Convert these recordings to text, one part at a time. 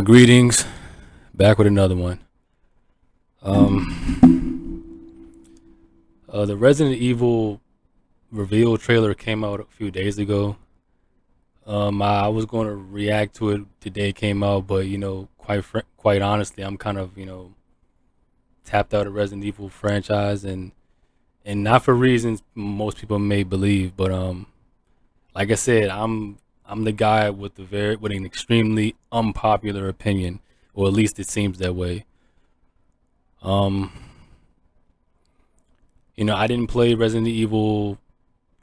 Greetings, back with another one. The Resident Evil reveal trailer came out a few days ago. I was going to react to it the day it came out, but quite honestly, I'm kind of tapped out of Resident Evil franchise, and not for reasons most people may believe, but like I said, I'm the guy with with an extremely unpopular opinion, or at least it seems that way. Um, I didn't play Resident Evil,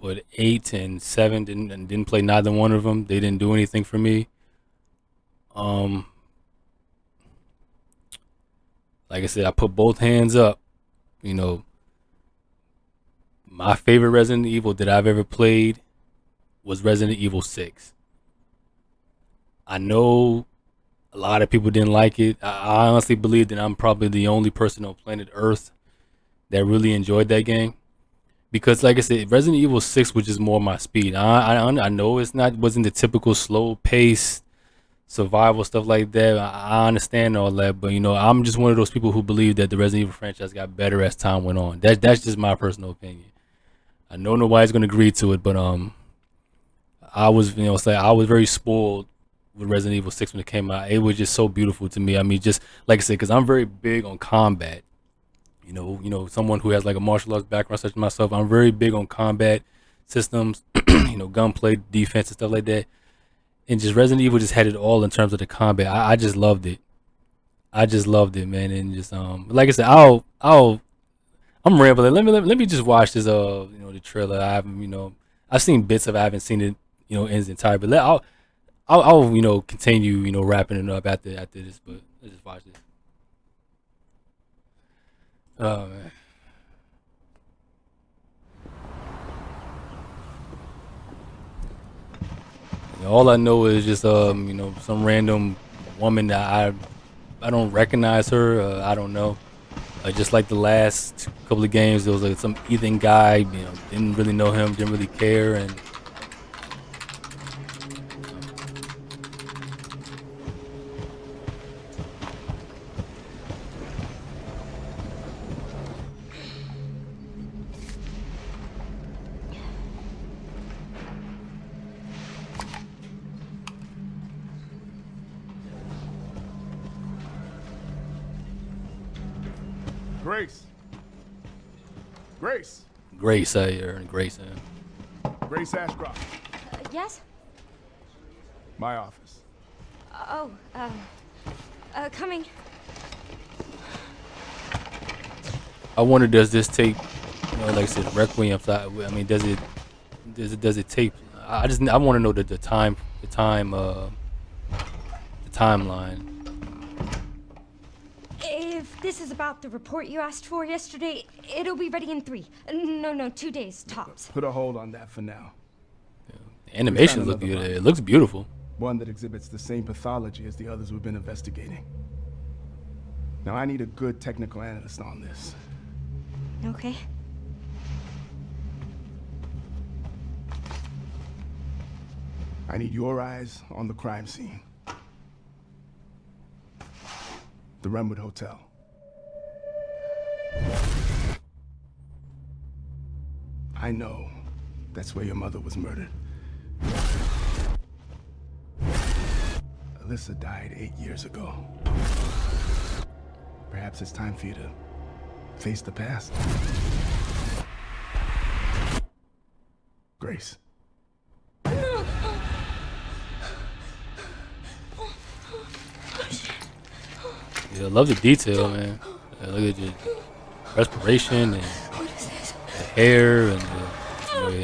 but 8 and 7 didn't play neither one of them. They didn't do anything for me. Um, like I said, I put both hands up. You know, my favorite Resident Evil that I've ever played was Resident Evil 6. I know a lot of people didn't like it. I honestly believe that I'm probably the only person on planet Earth that really enjoyed that game. Because, like I said, Resident Evil 6 was just more my speed. I know wasn't the typical slow pace survival stuff like that. I understand all that, but I'm just one of those people who believe that the Resident Evil franchise got better as time went on. That's just my personal opinion. I know nobody's gonna agree to it, but I was I was very spoiled with Resident Evil 6 when it came out. It was just so beautiful to me. I mean, just like I said, because I'm very big on combat. Someone who has like a martial arts background such as myself, I'm very big on combat systems, gunplay, defense, and stuff like that. And just Resident Evil just had it all in terms of the combat. I just loved it. I just loved it, man. And just like I said, I'm rambling. Let me just watch this the trailer. I haven't I've seen bits of it. I haven't seen it in its entirety. But I'll continue wrapping it up after this. But let's just watch this. Oh man. All I know is just some random woman that I don't recognize her. I don't know. Just like the last couple of games, there was like some Ethan guy. Didn't really know him, didn't really care, and Grace. Grace. Grace, I earned Grace. Grace Ashcroft. Yes? My office. Oh, coming. I wonder, does this tape, like I said, Requiem? I mean, does it tape? I want to know the timeline. If this is about the report you asked for yesterday, it'll be ready in 3. No, 2 days tops. Put a hold on that for now. The animation look good. It looks beautiful. One that exhibits the same pathology as the others we've been investigating. Now I need a good technical analyst on this. Okay. I need your eyes on the crime scene. The Renwood Hotel. I know that's where your mother was murdered. Alyssa died 8 years ago. Perhaps it's time for you to face the past. Grace. Yeah, I love the detail, man. Look at the respiration and the hair and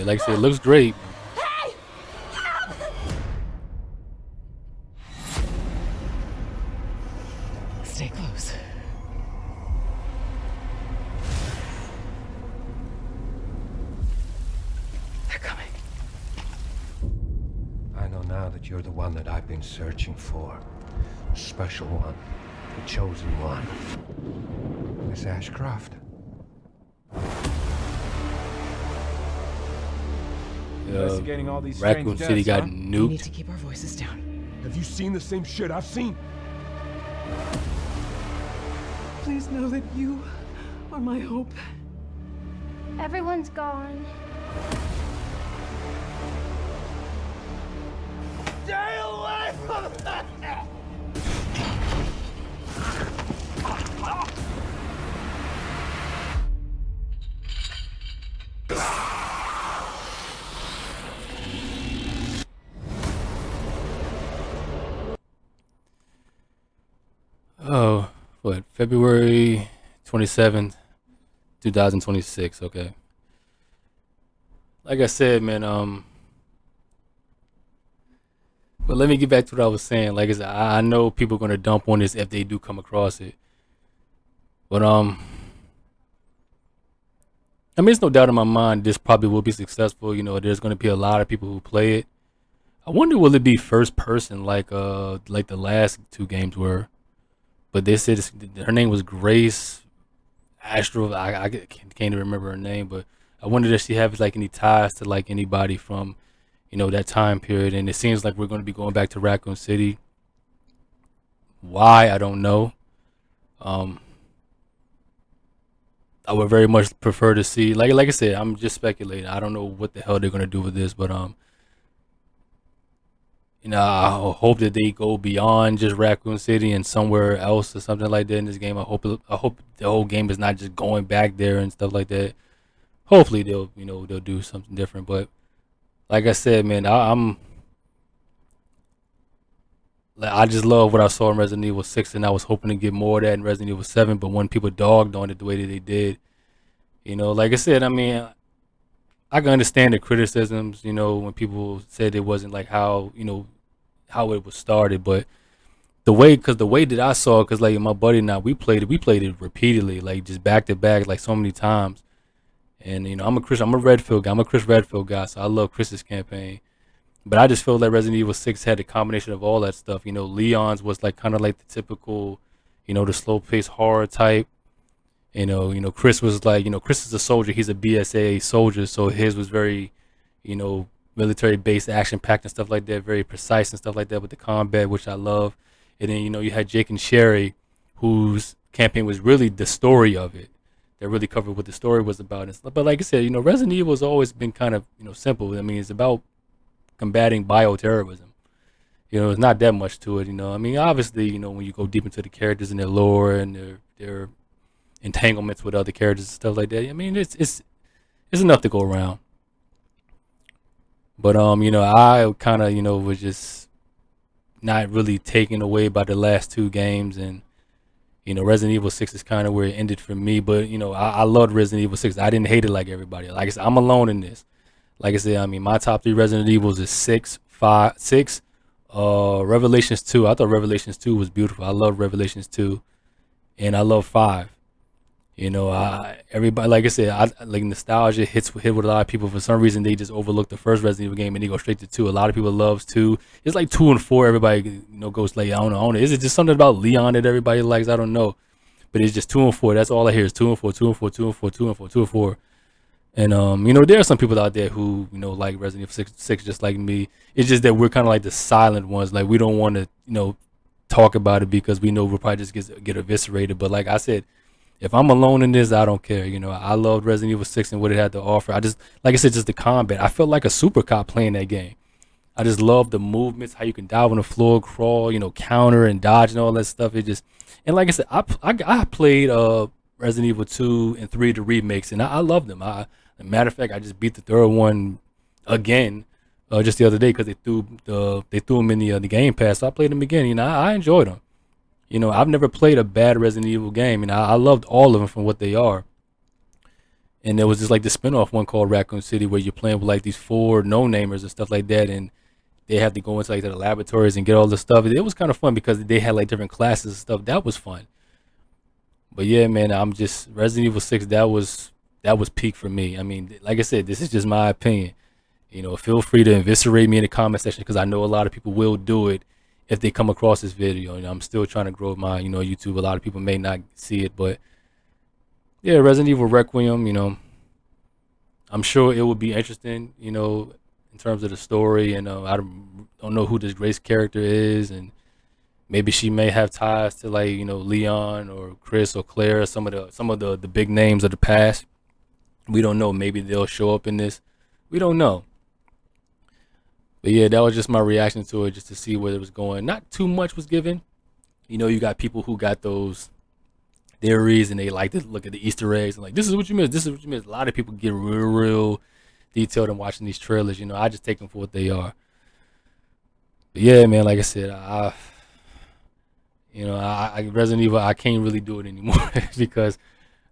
like I said, it looks great. Hey! Help! Stay close. They're coming. I know now that you're the one that I've been searching for. The special one. The chosen one. Miss Ashcroft. Investigating all these strange Raccoon deaths, City got huh? We need nuked. to keep our voices down. Have you seen the same shit I've seen? Please know that you are my hope. Everyone's gone. Oh, what? February 27th, 2026. Okay. Like I said, man. But let me get back to what I was saying. Like I said, I know people are gonna dump on this if they do come across it. But I mean, there's no doubt in my mind this probably will be successful. You know, there's gonna be a lot of people who play it. I wonder will it be first person like the last two games were. But they said her name was Grace Astro. I can't even remember her name, but I wonder if she has like any ties to like anybody from, you know, that time period. And it seems like we're going to be going back to Raccoon City. Why, I don't know. Um, I would very much prefer to see, like I said, I'm just speculating. I don't know what the hell they're going to do with this, but you know, I hope that they go beyond just Raccoon City and somewhere else or something like that in this game. I hope the whole game is not just going back there and stuff like that. Hopefully they'll, you know, they'll do something different. But like I said, man, I just love what I saw in Resident Evil 6, and I was hoping to get more of that in Resident Evil 7. But when people dogged on it the way that they did, you know, like I said, I mean, I can understand the criticisms, you know, when people said it wasn't like how, you know, how it was started, but the way that I saw, because like my buddy and I, we played it repeatedly, like just back to back, like so many times. And you know, I'm a Redfield guy, I'm a Chris Redfield guy, so I love Chris's campaign. But I just feel that Resident Evil 6 had a combination of all that stuff. You know, Leon's was like kind of like the typical, you know, the slow paced horror type. Chris was like, you know, Chris is a soldier. He's a BSA soldier, so his was very, you know, military based, action packed and stuff like that, very precise and stuff like that with the combat, which I love. And then you know you had Jake and Sherry, whose campaign was really the story of it. That really covered what the story was about and stuff. But like I said, you know, Resident Evil has always been kind of, you know, simple. I mean, it's about combating bioterrorism. You know, there's not that much to it. You know, I mean, obviously, you know, when you go deep into the characters and their lore and their entanglements with other characters and stuff like that. I mean, it's enough to go around. But you know, I kind of, you know, was just not really taken away by the last two games, and you know, Resident Evil 6 is kind of where it ended for me. But you know, I loved Resident Evil 6. I didn't hate it like everybody. Like I said, I'm alone in this. Like I said, I mean, my top three Resident Evils is 6, 5, 6. Revelations 2. I thought Revelations 2 was beautiful. I love Revelations 2, and I love 5. You know, everybody, like I said, like nostalgia hit with a lot of people. For some reason, they just overlook the first Resident Evil game and they go straight to 2. A lot of people loves 2. It's like 2 and 4. Everybody, you know, goes like, I don't know. Is it just something about Leon that everybody likes? I don't know. But it's just 2 and 4. That's all I hear is 2 and 4, 2 and 4, 2 and 4, 2 and 4, 2 and 4. And you know, there are some people out there who, you know, like Resident Evil 6 just like me. It's just that we're kind of like the silent ones. Like we don't want to, you know, talk about it because we know we'll probably just get eviscerated. But like I said, if I'm alone in this, I don't care. You know, I loved Resident Evil 6 and what it had to offer. I just, like I said, just the combat. I felt like a super cop playing that game. I just love the movements, how you can dive on the floor, crawl, you know, counter and dodge and all that stuff. It just, and like I said, I played Resident Evil 2 and 3, the remakes, and I love them. As a matter of fact, I just beat the third one again just the other day because they threw them in the Game Pass. So I played them again. You know, I enjoyed them. You know, I've never played a bad Resident Evil game, and I loved all of them from what they are. And there was just like the spinoff one called Raccoon City where you're playing with like these 4 no-namers and stuff like that, and they have to go into like the laboratories and get all the stuff. It was kind of fun because they had like different classes and stuff. That was fun. But yeah, man, I'm just Resident Evil 6. That was peak for me. I mean, like I said, this is just my opinion. You know, feel free to eviscerate me in the comment section because I know a lot of people will do it if they come across this video. You know, I'm still trying to grow my, you know, YouTube. A lot of people may not see it, but yeah, Resident Evil Requiem, you know, I'm sure it would be interesting, you know, in terms of the story. And I don't know who this Grace character is, and Maybe she may have ties to like, you know, Leon or Chris or Claire, some of the big names of the past. We don't know. Maybe they'll show up in this. We don't know. But yeah, that was just my reaction to it, just to see where it was going. Not too much was given. You know, you got people who got those theories and they like to look at the Easter eggs and like, this is what you missed. This is what you missed. A lot of people get real detailed in watching these trailers. You know, I just take them for what they are. But yeah, man, like I said, Resident Evil, I can't really do it anymore because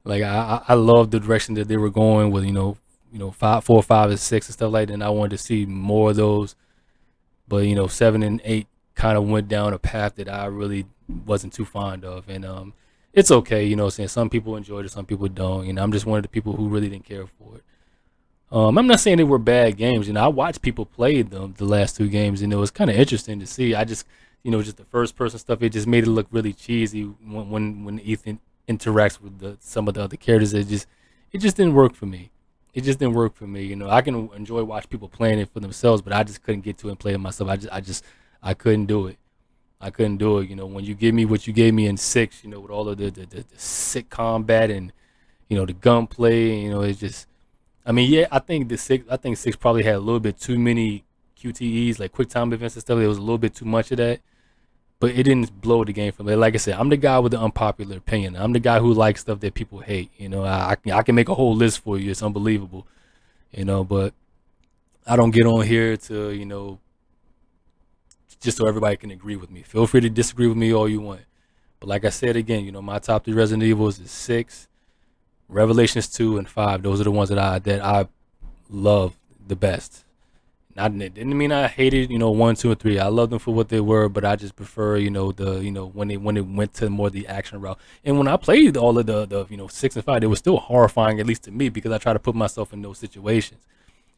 like I love the direction that they were going with, five, 4, 5, and 6 and stuff like that. And I wanted to see more of those, but 7 and 8 kind of went down a path that I really wasn't too fond of, and it's okay, saying some people enjoyed it, some people don't. I'm just one of the people who really didn't care for it. I'm not saying they were bad games. I watched people play them the last 2 games, and it was kind of interesting to see. I just, just the first person stuff, it just made it look really cheesy when Ethan interacts with some of the other characters. It just didn't work for me. It just didn't work for me. I can enjoy watch people playing it for themselves, but I just couldn't get to it and play it myself. I couldn't do it. I couldn't do it. When you give me what you gave me in 6, with all of the sick combat and the gunplay, it's just. I mean, yeah, I think 6 probably had a little bit too many QTEs, like quick time events and stuff. There was a little bit too much of that, but it didn't blow the game for me. Like I said, I'm the guy with the unpopular opinion. I'm the guy who likes stuff that people hate. I can make a whole list for you. It's unbelievable, but I don't get on here to, just so everybody can agree with me. Feel free to disagree with me all you want. But like I said again, my top 3 Resident Evils is 6, Revelations 2, and 5. Those are the ones that I love the best. It didn't mean I hated 1, 2, and 3. I love them for what they were, but I just prefer when it went to more the action route. And when I played all of the 6 and 5, they were still horrifying, at least to me, because I try to put myself in those situations.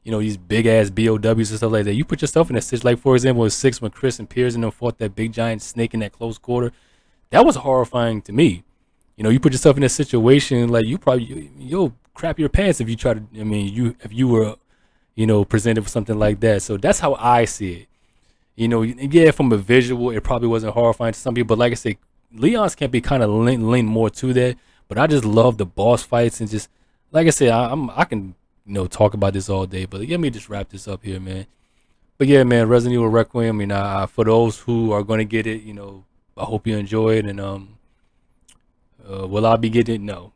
These big ass BOWs and stuff like that. You put yourself in that situation. Like for example, in 6 when Chris and Piers and them fought that big giant snake in that close quarter. That was horrifying to me. You put yourself in a situation like you'll crap your pants if you try to. If you were, presented with something like that. So that's how I see it. Yeah, from a visual, it probably wasn't horrifying to some people, but like I said, Leon's can be kind of lean more to that. But I just love the boss fights and just like I said, I can talk about this all day. But let me just wrap this up here, man. But yeah, man, Resident Evil Requiem. For those who are going to get it, I hope you enjoy it and will I be getting it? No,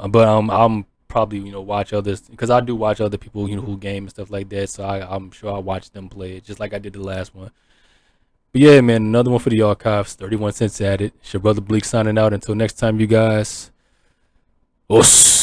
but I'm probably watch others because I do watch other people who game and stuff like that. So I'm sure I'll watch them play it just like I did the last one. But yeah, man, another one for the archives. 31 cents at it. It's your brother Bleak signing out. Until next time, you guys. Us.